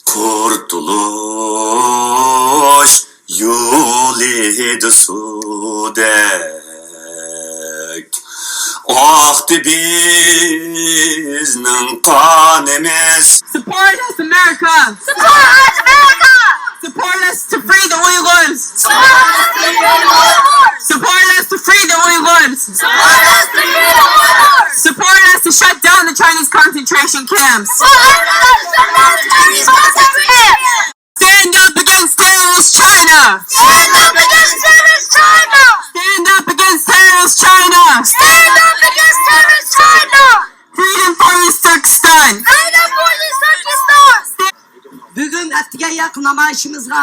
Kurtuluş yoluydu sudek. Aktı bizning kanımız. Support us, America! Support us, America! Support us to free the Uyghurs! Support us to free the Uyghurs! Support us to free the Uyghurs! Support us to free the Uyghurs! Support us to shut down the Chinese concentration camps! Support us to shut down the Chinese concentration camps! Stand up against terrorist China! Stand up against terrorist China! Stand up against terrorist China! Stand up against terrorist China! Freedom for East Turkistan! Freedom for East Turkistan! Bugün ettiğe yakın namayişimizga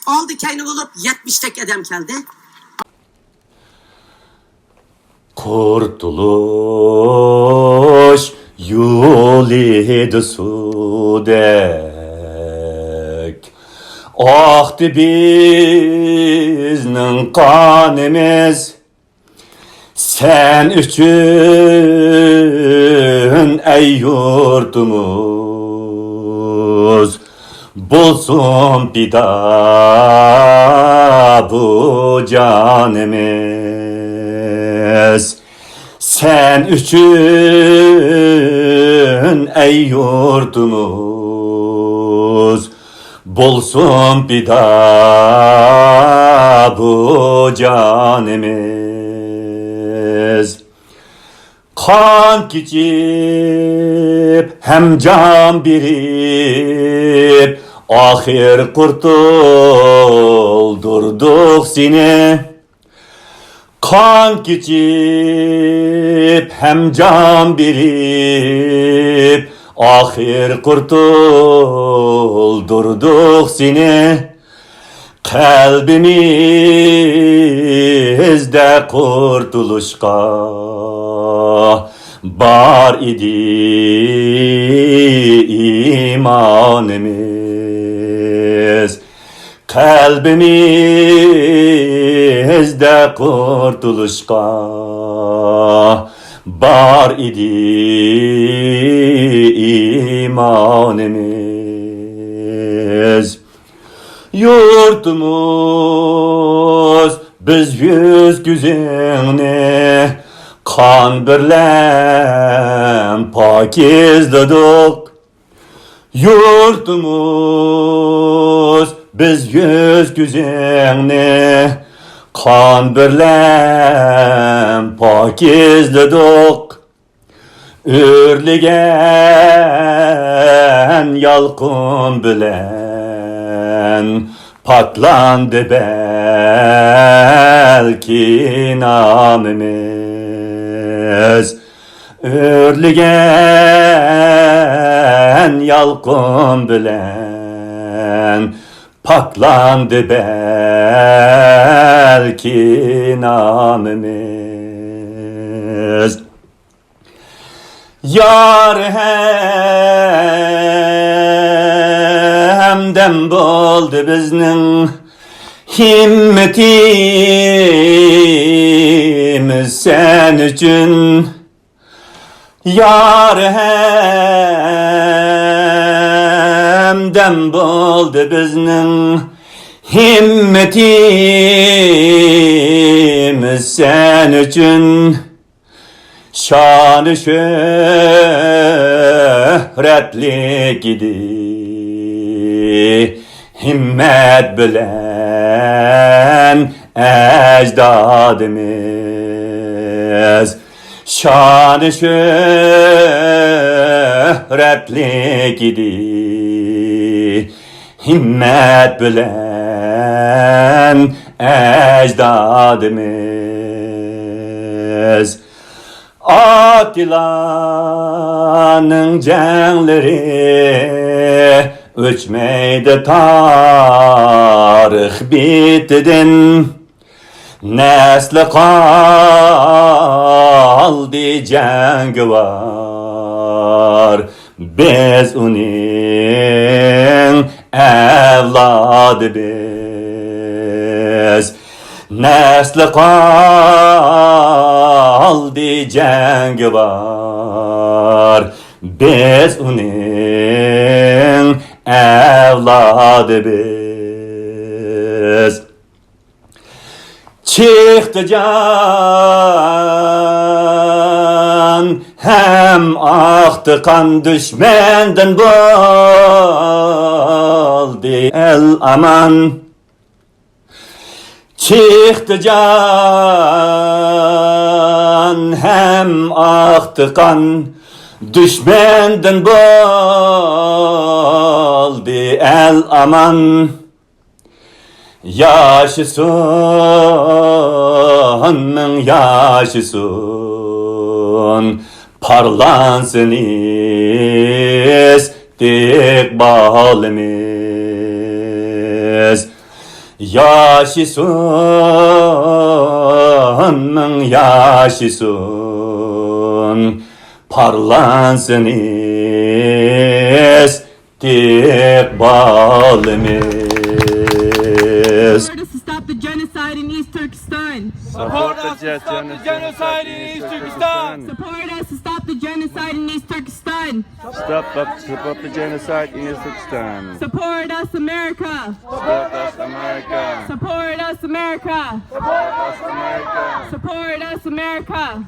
10 dikeyni bulup 70 tek edem geldi. Kurtuluş yoluydu sudek. Aktı bizning kanımız. Sen üçün ey yurtumuz, bulsun pida bu canımız. Sen üçün ey yurtumuz, bulsun pida bu canımız. Kan geçip hem can birip ahir kurtuldurduk seni. Kan geçip hem can birip ahir kurtuldurduk seni. Kalbimizde kurtuluşka bar idi imanımız. Kalbimizde kurtuluşka bar idi imanımız. Yurtumuz biz yüz güzini kan birlen pakizladık. Yurtumuz biz yüz güzini kan birlen pakizladık. Ürligen yalkın bilen patlandı belki namımız. Ürligen yalkın bilen patlandı belki namımız. Yar hemdem buldu bizning himmetimiz sen üçün. Yar hemdem buldu bizning himmetimiz sen üçün. Şanı şöhretlik idi, himmet bilen ecdadımız. Şanı şöhretlik idi, himmet bilen ecdadımız. Atilla'nın cenleri öçmeydi tarih bitidin. Nesli kaldı cengi var, biz onun evladı biz. Nesli kaldı cengi var, biz onun evladı biz. Çıktı can, hem aktı kan, düşmenden buldu el aman. Çıktı can, hem aktı kan, düşmenden buldu el aman. Yaşasın, yaşasın, parlansın istikbalimiz. Yaşasın, yaşasın, parlansın istikbalimiz. To stop the genocide in East Turkestan. Support us to stop the genocide in East Turkestan. Support us to stop the genocide in East Turkestan. Stop the genocide in East Turkestan. Support us, America. Support us, America. Support us, America. Support us, America. Support us, America.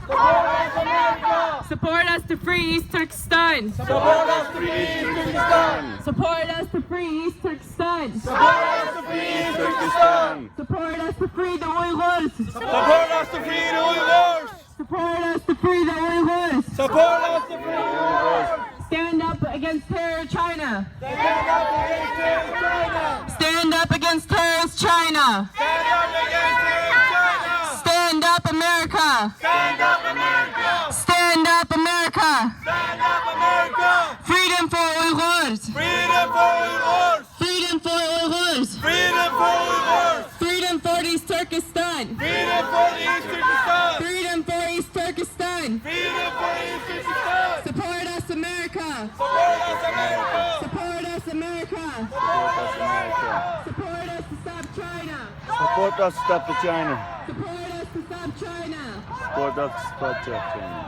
Support us to free East Turkestan. Support us to free East Turkestan. Support us to free East Turkestan. Support us to free East Turkestan. Support us to free the Uyghurs. Support us to free the Uyghurs. Support us to free the Uyghurs. Support us to free the Uyghurs. Stand up against terror, China. Stand up against terrorist China. Stand up against terrorist China. Stand up against terrorist China. Stand up, America. Stand up, America. Stand up, America. Stand up, America. Freedom for Uyghurs. Freedom for Uyghurs. Freedom for Uyghurs. Freedom for Uyghurs. Freedom for East Turkestan. Freedom for East Turkestan. Freedom for East Turkestan. Freedom for East Turkestan. Support us, America. Support us, America. Support us, America. Support us, America. Support us to stop China. Support us to stop the China. Support us to stop China. Support us to stop China.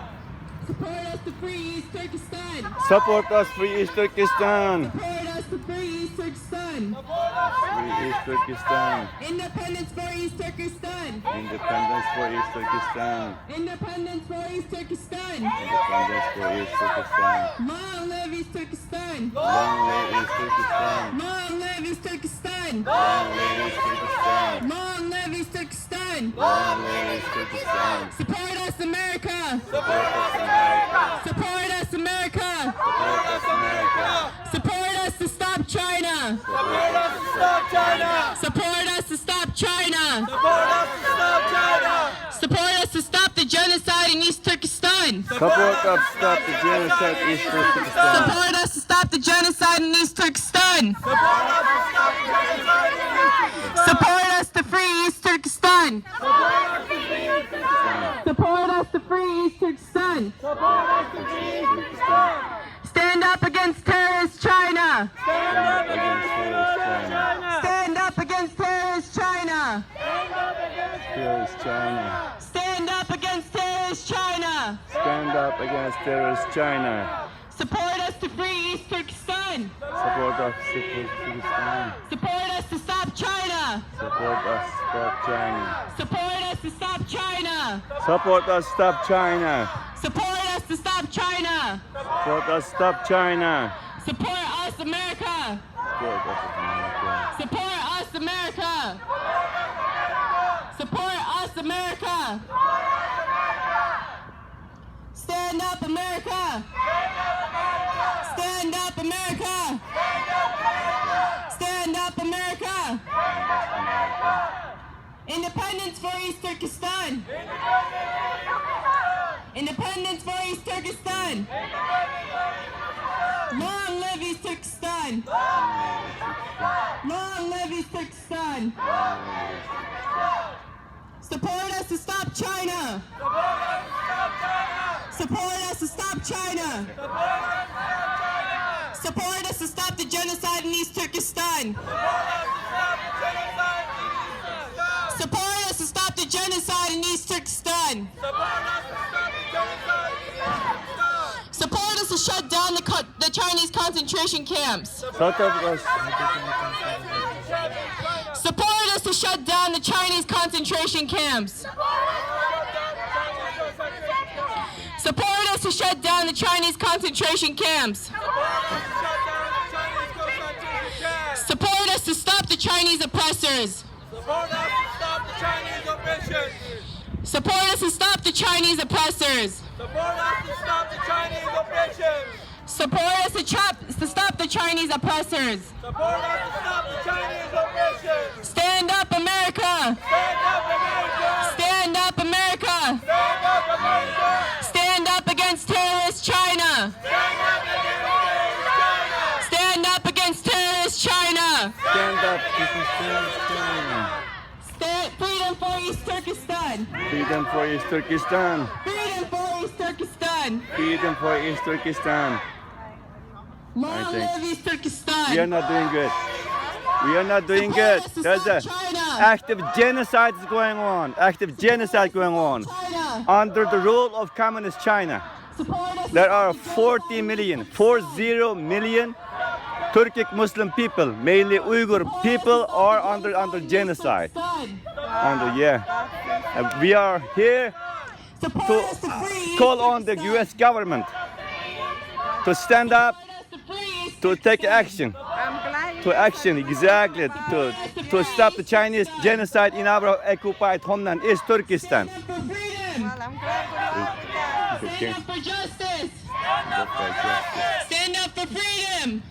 Support us to free East Turkestan. Support us free East Turkestan. Support us to free East Turkestan. Free East Turkestan. Independence for East Turkestan. Independence for East Turkestan. Independence for East Turkestan. Independence for East Turkestan. Long live East Turkestan. Long live East Turkestan. Long live East Turkestan. Long live East Turkestan. Long live East Turkestan. Long live East Turkestan. Support us, America. Support us, America. Support us, America. Support us, America. Support us to stop China. Support us to stop China. Support us to stop China. Support us to stop China. Support us to stop the genocide in East Turkestan. Support us to stop the genocide in East Turkestan. Support us to stop the genocide in East Turkestan. Support us to free East Turkestan. Support us to free East Turkestan. Stand up against terrorist China. Stand up against terrorist China. Stand up against terrorist China. Terrorist China. Stand up against terrorist China. Stand up against terrorist China. Support us to free East Turkestan. Support us to Turkestan. Support us to stop China. Support us to stop China. Support us to stop China. Support us to stop China. Support us to stop China. Support us to stop China. Support us, America. Support us, America. Support us, America. Support us, America. Stand up, America. Stand up, America. Stand up, America. Independence for East Turkestan. Independence for East Turkestan. Long live East Turkestan. Long live East Turkestan. Support us to stop China. Support us to stop China. Support us to stop the genocide in East Turkestan. Support us to stop the genocide in East Turkestan. Support us to shut down the Chinese concentration camps. Support Support us to shut down the Chinese concentration camps. Support us to shut down the Chinese concentration camps. Support us to stop the Chinese oppressors. Support us to stop the Chinese oppressors. Support us to stop the Chinese oppressors. Stand up, America! Stand up, America! Stand up against terrorist China! Stand up against terrorist China! Stand up. Freedom for East Turkestan! Freedom for East Turkistan. Freedom for East Turkestan! Freedom for East Turkistan. Long think- live East Turkestan! We are not doing good. We are not doing good. Support us to There's stop a China! active genocide is going on. Active genocide going on. China! Under the rule of communist China. Support us There to are stop 40 million Turkic Muslim people, mainly Uyghur people, are under genocide. We are here Support to us to free East call on the Turkestan. U.S. government to stand up, Support us to free East to take Turkestan. action, to stop the Chinese genocide in our occupied homeland, East Turkestan. For freedom! Stand up for justice! Stand up for freedom!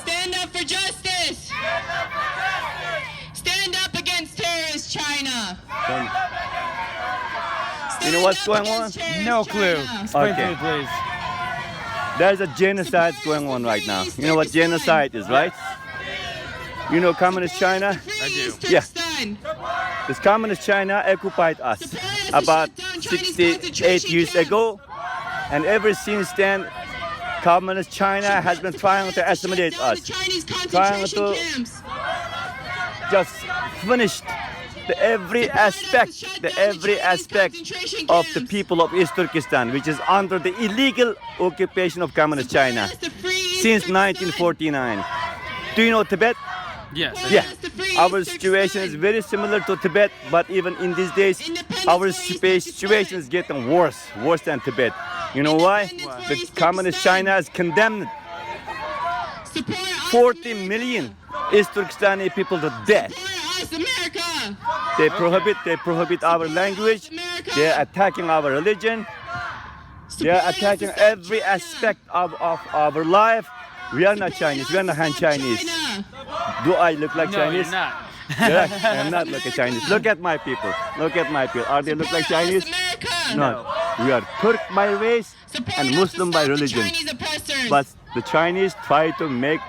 Stand up for justice! Stand up against terrorist China! You know what's going on? No clue. Explain to Okay. me, please. There's a genocide going on right now. You know what genocide is, right? You know communist China? I do. Yeah. This communist China occupied us about 68 years ago, and ever since then, communist China has been trying to assimilate us, trying to just finish every aspect of the people of East Turkestan, which is under the illegal occupation of communist China since 1949. Do you know Tibet? Yes. Yeah, our situation is very similar to Tibet, but even in these days, our situation is getting worse than Tibet. You know why? The communist China has condemned 40 million East Turkestani people to death. They prohibit our language. They are attacking our religion. They are attacking every aspect of our life. We are not Chinese. We are not Han Chinese. Do I look like No, Chinese? you're not. Yeah, I'm not like a Chinese. Look at my people. Look at my people. Are they look like Chinese? No. We are Turk by race and Muslim by religion. But the Chinese try to make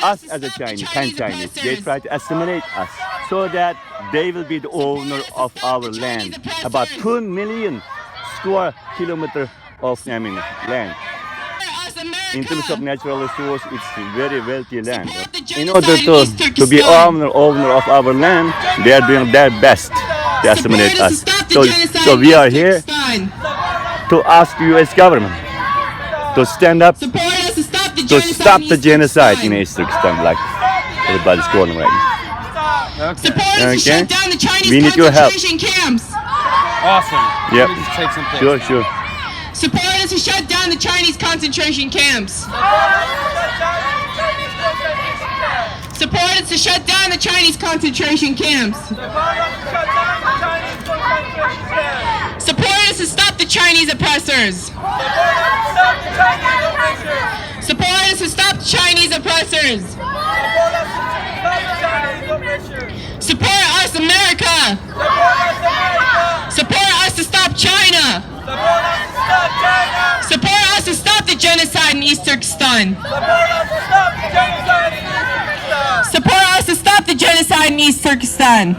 us as a Chinese, Han Chinese. They try to assimilate us so that they will be the owner of our land. About 2 million square kilometers of land. In terms of natural resource, it's very wealthy land. In order to be owner of our land, they are doing their best to assimilate us. So we are here to ask U.S. government to stand up to stop the genocide in East Turkestan, like everybody's calling right now. Okay. We need your help. Awesome. Yep. Let me just take some pictures. Sure. Support us to shut down the Chinese concentration camps. Support us to shut down the Chinese concentration camps. Support us to stop the Chinese oppressors. Support us to stop the Chinese oppressors. Support us, America. Support us to stop China. Support us to stop the genocide in East Turkestan. Support us to stop the genocide in East Turkestan.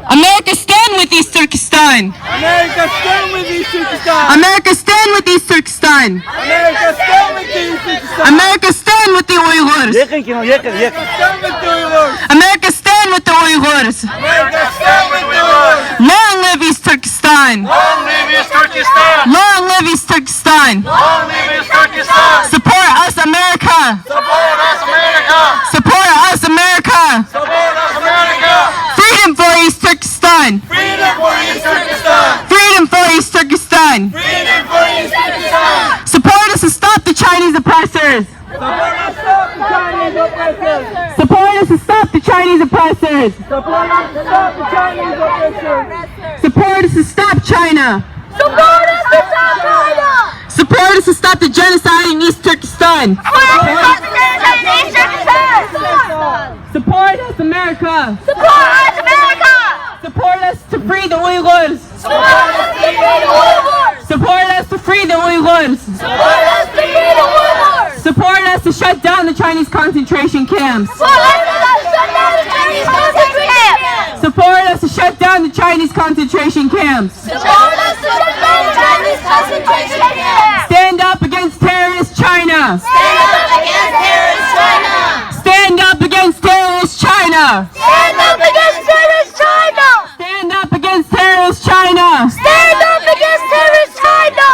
America, stand with East Turkestan. America, stand with East Turkestan. America, stand with East Turkestan. America, stand with East Turkestan. America, stand with the Uyghurs. Stand with the Uyghurs. America, stand with the Uyghurs. America, stand with the Uyghurs. Long live East Turkestan. Long live East Turkestan. Long Turkistan! Support us, America! Support us, America! Support us, America! Support us, America! Freedom for East Turkistan! Freedom for East Turkistan! Freedom for East Turkistan! Freedom for East Turkistan! Support us to stop the Chinese oppressors! Support us to stop the Chinese oppressors! Support us to stop the Chinese oppressors! Support us to stop the Chinese oppressors! Support us to stop China! Support us to stop China! Support us to stop the genocide in East Turkistan! Support us, America! Support us, America! Support us to free the Uyghurs! Support us to free the Uyghurs! Support us to free the Uyghurs! Support us to free the Uyghurs! Support us to shut down the Chinese concentration camps! Support us to shut down the Chinese concentration camps! Support us to shut down the Chinese concentration camps! Support us to shut down the Chinese concentration camps! Stand up against terrorist China! Stand up against terrorist China! Stand up against terrorist China! Stand up against terrorist China! Stand up against terrorist China! Stand up against terrorist China!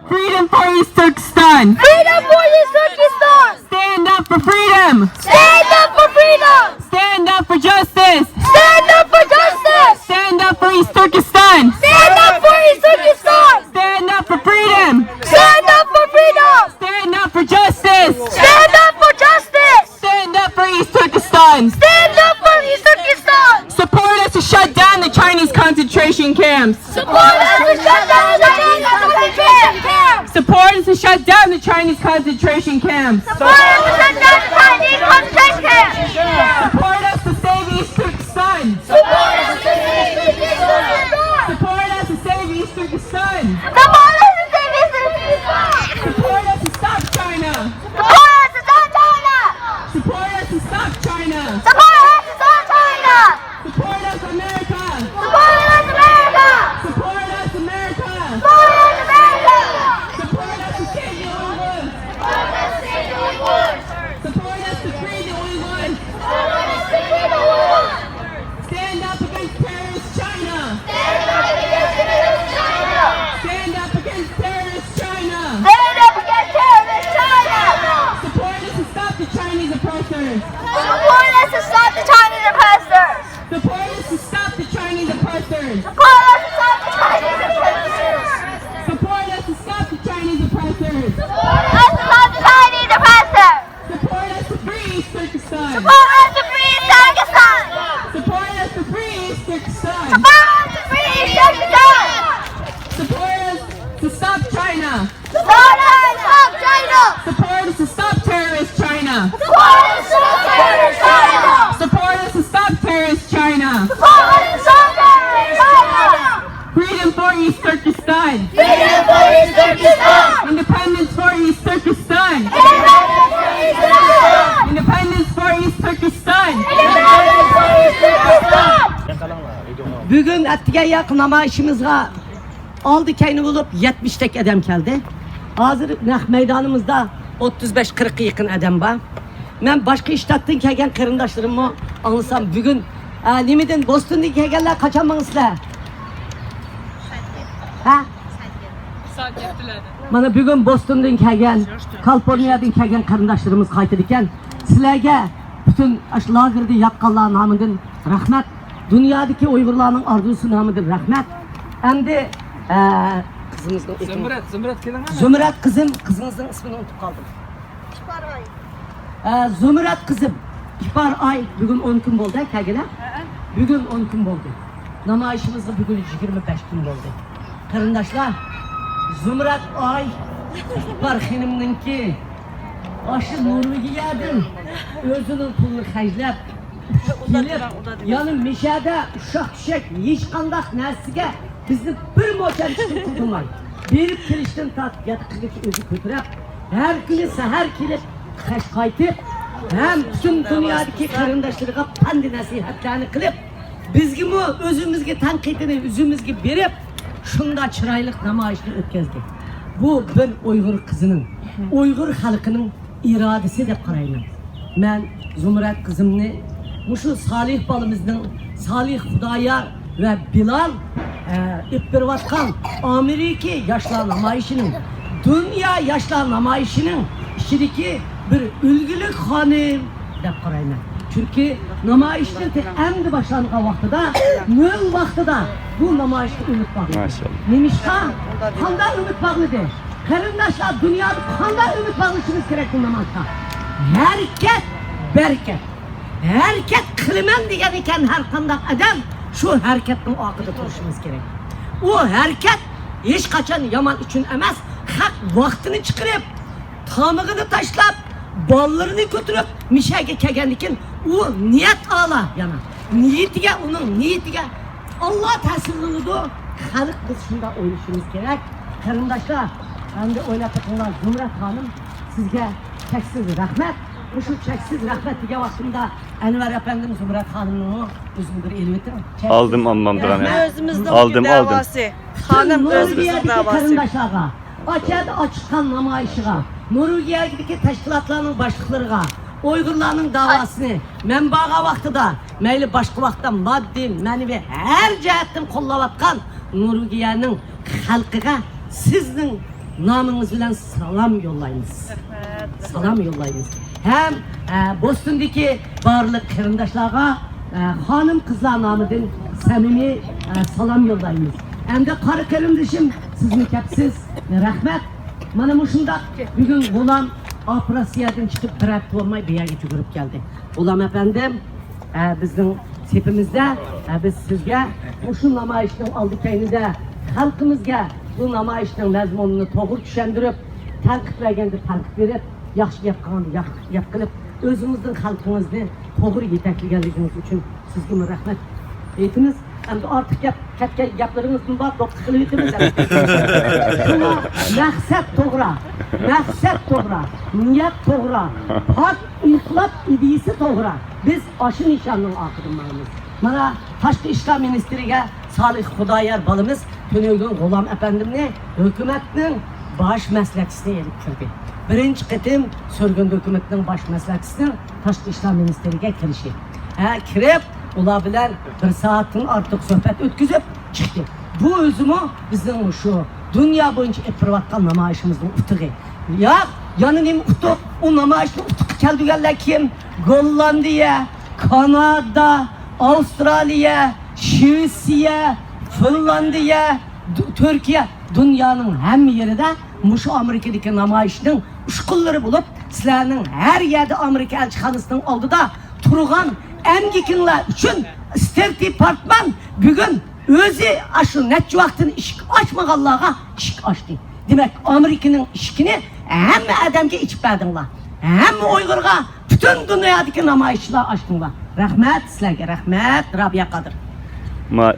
Freedom for East Turkistan! Freedom for East Turkistan! Stand up for freedom! Stand up for freedom! Stand up for justice! Stand up for justice! Stand up for East Turkistan! Stand up for East Turkistan! Stand up for freedom! Stand up for freedom! Stand up for justice! Stand up for justice! Stand up for East Turkistan! Stand up for East Turkistan! Support us to shut down the Chinese concentration camps! Support us to shut down the Chinese concentration camps! Support us to shut down the Chinese concentration camps! Support us to shut down the Chinese concentration camps! Support us to save East Turkistan! Support us to save East Turkistan! Support us to save East Turkistan! Support us to save East Turkistan! Support us to stop China! Support us to stop China! Support us to stop China! Support us to stop China! Support us, America! Support us, America! Support us, America! Support us, America! Support us to save the Uyghurs! Support us to save the Uyghurs! Support us to free the Uyghurs! Support us to free the Uyghurs! Stand up against terrorist China! Stand up against terrorist China! Stand up against terrorist China! Stand up against terrorist China! Support us to stop the Chinese oppressors! Support us to stop the Chinese oppressors! Support us to stop the Chinese oppressors! Support us to stop the Chinese oppressors! Support us to stop the Chinese oppressors! Support us to stop the Chinese oppressors! Support us to free East Turkistan! Support us to free Turkistan! Support us to free East Turkistan! Support us to free Turkistan! Support us to stop China! Support us to stop China! Support us to stop terrorist China! Support us to stop terrorist China! Support us to stop terrorist China! Support us to stop terrorist China! Freedom for East Turkistan! Freedom for East Turkistan! Independence for East Turkistan! Independence for East Turkistan! Independence for East Turkistan! Independence for East Turkistan! Bugün ettiğe yakın namayışımızga aldı kendini bulup 70 tek adam geldi. Hazır meydanımızda 35-40 yakın adam var. Ben başka iştattan kelgen kırındaşlarımı anlasam bugün Limidin Boston'dan kelgenler kaçan mısınızlar? Ha? Bana bugün Boston'dan kelgen, Kaliforniya'dan kelgen kırındaşlarımız kaytırırken sizlerge bütün lagırda yakkanlar namıdın rahmet, dünyadaki Uygurların arzusu namıdır rahmet. Hem de kızımızın Zümrüt kızım, kızınızın ismini unutup kaldım. Zümrüt kızım, İhbar ay bugün 10 gün oldu kelgeler. Bugün 10 gün oldu. Namayışımızda bugün 25 gün oldu. Karındaşlar, Zümrüt ay İhbar hanımınki aşı nurunu giyerdim. Özünün pulunu haclap gelip yanım meşede uşak düşek hiç kandak nersiga bizni bir moçan çıkıp kurtulmayın. Berip kelişten tat yatıqılık özü kötürep her günü seher kelip qaytib hem bütün dünyadaki karındaşlarına pandi nasihatlarını kılıp bizgi mu özümüzge tanqidini özümüzge berip şunda çıraylık namayışını ötkazdi. Bu ben Uygur kızının, Uygur halkının iradesi de qarayman. Ben Zümrüt kızımni muşu salih balımızın salih Xudayar ve Bilal iptirvatkan Amerika yaşlar namayışının Dünya Yaşlar namayişinin içindeki bir ülgülük hanım dep qarayman. Çünkü namayişnin endi başlanğan vaqtida, nöl vaqtida bu namayişni ümit bağlı. Maşallah. Nemişqa? Qanday ümit bağlıdır? Qarindoshlar, dunyoda qanday ümit bağlashimiz kerak bu namoyishga? Harakat, bereket. Harakat qilaman degan ekan har qanday odam, shu harakatning oqida turishimiz kerak. U harakat hech qachon yomon uchun emas, haq vaqtini chiqarib, tamig'ini tashlab, bolalarini ko'tarib, mishaga kelganlikin u niyat ala yana. Uning niyatiga Alloh ta'sir qiladi. Xalq biz shunda o'ylashimiz kerak. Qarindoshlar, endi o'ylab turinglar, Zumrat xonim, sizga cheksiz rahmat. Shu cheksiz rahmat degan vaqtimda Anvar apandim Zumrat xonimni o'zim bir elib o'tdim. Aldım ammamdan. Özümüzde Aldım. davası. Hanım özümüzün davası. Qarindoshlarga, ochadi ochiqqan namoyishiga, Norvegiyadagi tashkilotlarning boshliqlariga, Uyg'urlarning davosini manbaga vaqtida, mayli boshqa vaqtda moddiy, ma'naviy har jihatdan qo'llayotgan Norvegiyaning xalqiga sizning nomingiz bilan salom yo'llaymiz. Salom yo'llaymiz. Hem Boston'daki barliq qarindoshlarga xonim qizlar nomidan samimiy salom yo'llaymiz. Endi qari qarindishim, sizni kapsiz, rahmat. Mana shunda bugun G'ulam operatsiyadan chiqib taraf bo'lmay bu yerga yugurib keldi. G'ulam apandim, bizning sepimizda biz sizga shu namoyishning oldi kaynida xalqimizga bu namoyishning mazmunini to'g'ri tushuntirib, tanqidlaganda tanqid berib, yaxshi gap qilib, o'zimizning xalqimizni to'g'ri yetaklaganligingiz uchun sizga rahmat aytamiz. Endi ortiq ketgan gaplaringizni bor, to'xtab qilib aytamiz. Shuna maqsad to'g'ri, niyat to'g'ri, haq inqilob ideyasi to'g'ri. Biz oshi nishonning oqidimaymiz. Mana Tashqi ishlar ministriga Solih Xudoyor bolamiz Tönögün G'ulam apandimni hukumatning bosh maslahatchisiga elib kirdi. Birinchi qitim so'rgan hukumatning bosh maslahatchisining Tashqi ishlar ministriga kirishi. Kirib, ular bilan bir soatdan ortiq suhbat o'tkazib chiqdi. Bu o'zimi bizning shu dunyo bo'yicha ettirayotgan namoyishimizning utig'i. Yana nima utuq? U namoyishni utuq keldiganlar kim? Gollandiya, Kanada, Avstraliya, Shvetsiya, Finlandiya, Turkiya, dunyoning hamma yerida mushu Amerikadagi namoyishning ushqunlari bo'lib, sizlarning har yerda Amerika elchixonasining oldida turgan emgikinglar uchun State Department bugun o'zi shu necha vaqtini eshik ochmaganlarga eshik ochdi. Demak, Amerikaning eshigini hamma odamga ichib berdinglar. Hamma Uyg'urga, butun dunyodagi namoyishchilar ochdinglar. Rahmat sizlarga, rahmat Robiya Qodir.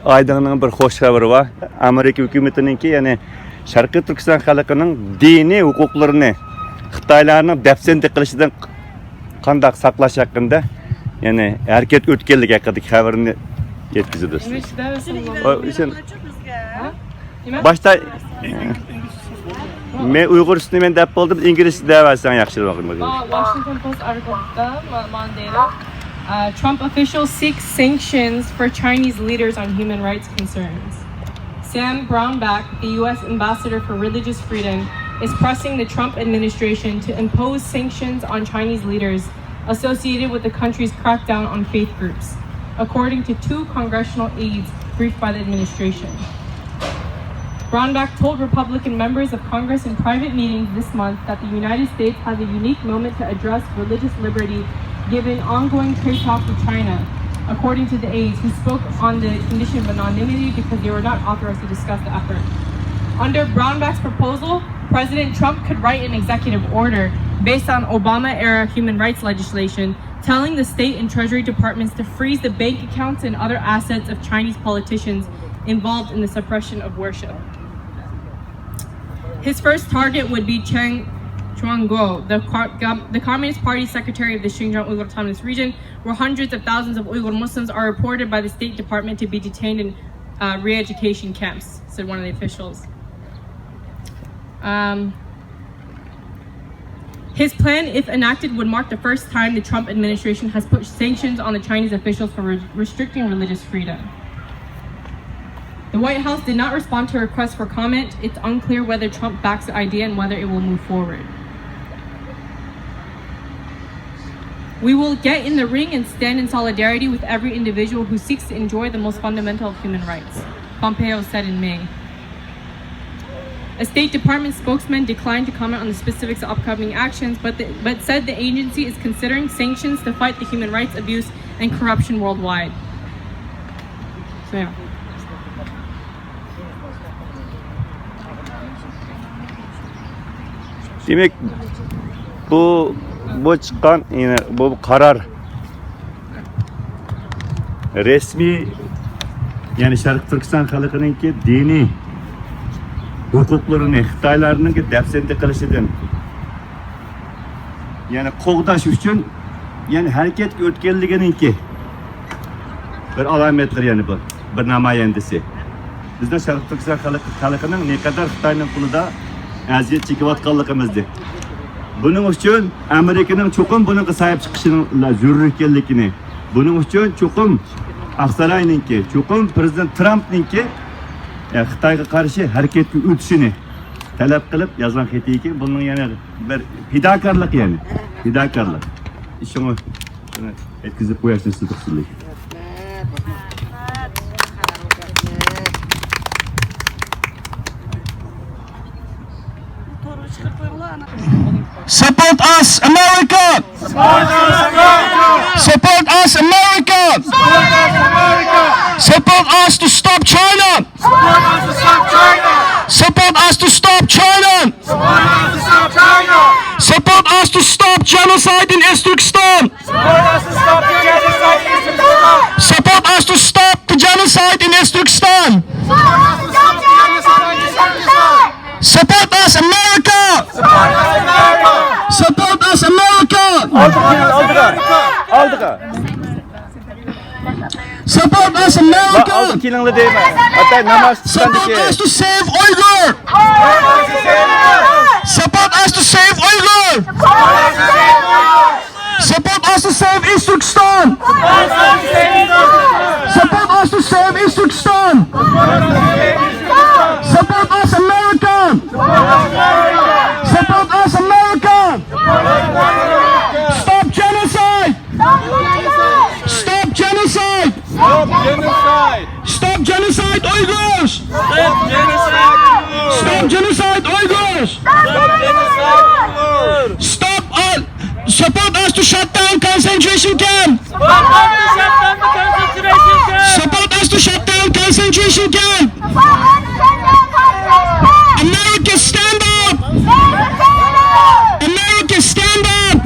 Aydın'ın bir hoş haberi var. Amerika hükümetinki yani Şarkı Türkistan halkının dini hukuklarını Xitaylarning dafsanda qilishidan qanday saqlash haqida yani hareket o'tganligi haqidagi xabarni yetkazdi. Başta men Uyg'ursini men deb bo'ldim, ingliz devasan yaxshiroq. Washington Post article Monday. Trump officials seek sanctions for Chinese leaders on human rights concerns. Sam Brownback, the U.S. ambassador for religious freedom, is pressing the Trump administration to impose sanctions on Chinese leaders associated with the country's crackdown on faith groups, according to 2 congressional aides briefed by the administration. Brownback told Republican members of Congress in private meetings this month that the United States has a unique moment to address religious liberty given ongoing trade talks with China, according to the aides who spoke on the condition of anonymity because they were not authorized to discuss the effort. Under Brownback's proposal, President Trump could write an executive order based on Obama-era human rights legislation telling the state and treasury departments to freeze the bank accounts and other assets of Chinese politicians involved in the suppression of worship. His first target would be Cheng Chuang-go, the Communist Party secretary of the Xinjiang Uyghur Autonomous Region, where hundreds of thousands of Uyghur Muslims are reported by the State Department to be detained in re-education camps, said one of the officials. His plan, if enacted, would mark the first time the Trump administration has put sanctions on the Chinese officials for restricting religious freedom. The White House did not respond to a request for comment. It's unclear whether Trump backs the idea and whether it will move forward. We will get in the ring and stand in solidarity with every individual who seeks to enjoy the most fundamental of human rights, Pompeo said in May. A State Department spokesman declined to comment on the specifics of upcoming actions, but said the agency is considering sanctions to fight the human rights abuse and corruption worldwide. So yeah. Demek bu çıkan yine bu karar resmi yani Şarkı Türkistan halkınınki dini hukuklarını Xitoylarninki dafsanda qilishidan yani qo'g'dash uchun yani harakatga o'tganliginiki bir alomatlar yani bu bir namoyandasi. Bizda Şarkı Türkistan xalqining ne kadar Xitoyning qo'lida aziyat chekayotganligimizni. Buning uchun Amerikaning cho'qim buniga sahib chiqishining zarur ekanligini, buning uchun cho'qim Aqsaroyninki, cho'qim prezident Trumpninki Xitoyga qarshi harakatga o'tishini talab qilib yozgan xatiki, buning yana bir fidokorlik yani, fidokorlik. Ishini yetkazib qo'yashingiz sizlik. Support us, America! Support us, America! Support us, America! Support us to stop China! Support us to stop China! Support us to stop genocide in East Turkistan! Support us to stop the genocide in East Turkistan! Support us, America! Support us, America! Support us, America! Support us to save Uyghur! Support us to save Uyghur! Support us to save East Turkistan! Support us to save East Turkistan! Support us, America! Support us, America! Stop genocide! Stop genocide! Stop genocide! Stop genocide, Uyghurs! Stop genocide! Stop genocide, Uyghurs! Stop genocide! Stop! Support us to shut down concentration camp! Support us to shut down concentration camp! America, stand up! America, stand up!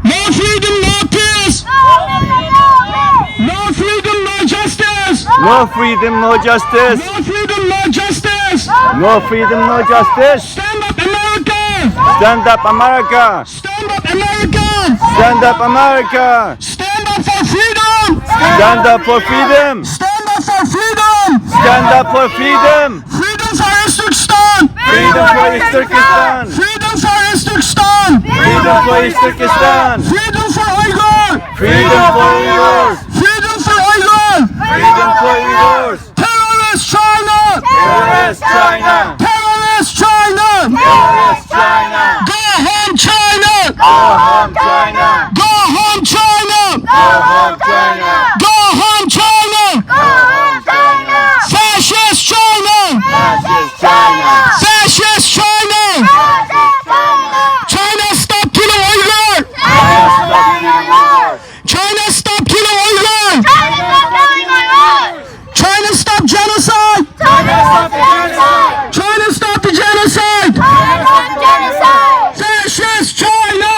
No freedom, no peace! No freedom, no justice! No freedom, no justice! No freedom, no justice! No freedom, no justice! Stand up, America! Stand up, America! Stand up, America! Stand up, America! Stand up for freedom! Stand up for freedom! Stand up for freedom! Stand up for freedom! Freedom for East Turkistan! Freedom for East Turkistan! Freedom for East Turkistan! Freedom for East Turkistan! Freedom for Uyghur! Freedom for Uyghurs! Freedom for Uyghur! Freedom for Uyghurs! Terrorist China! Terrorist China! Terrorist China! Terrorist China! Go home, China! Go home, China! Go home, China! Go home, China! Go home, China! Fascist China! Fascist China! Fascist China! China, stop killing Uyghur! China, stop killing Uyghur! China, stop genocide! China, stop the genocide! Fascist China!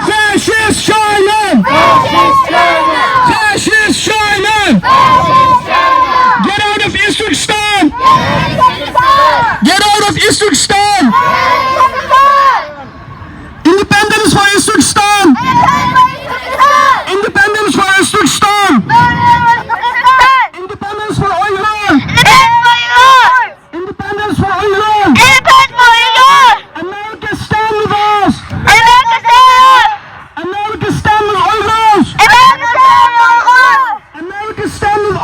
Fascist China! Fascist China! Get out of East Turkistan! Get out of East Turkistan! Independence for East Turkistan! Independence for East Turkistan! Independence for Uyghur! Independence for Uyghur! America, stand with us! America, stand with Uyghurs! America, stand with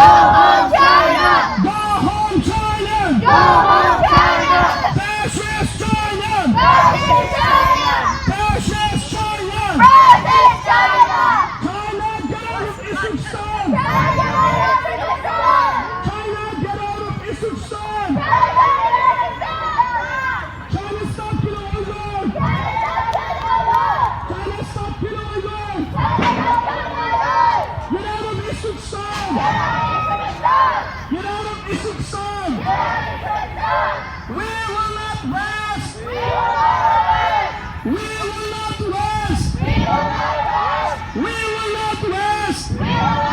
Go home, China! Go home, China! Go home, China! Fascist China! Fascist China! Fascist China! Fascist China! China, get out of Isukistan! China, China, get out of Isukistan! China, stop killing Uyghurs! China, stop killing Uyghurs! Get out of Isukistan! Get out of Isukistan! We will not rest! We will not rest! We will not rest!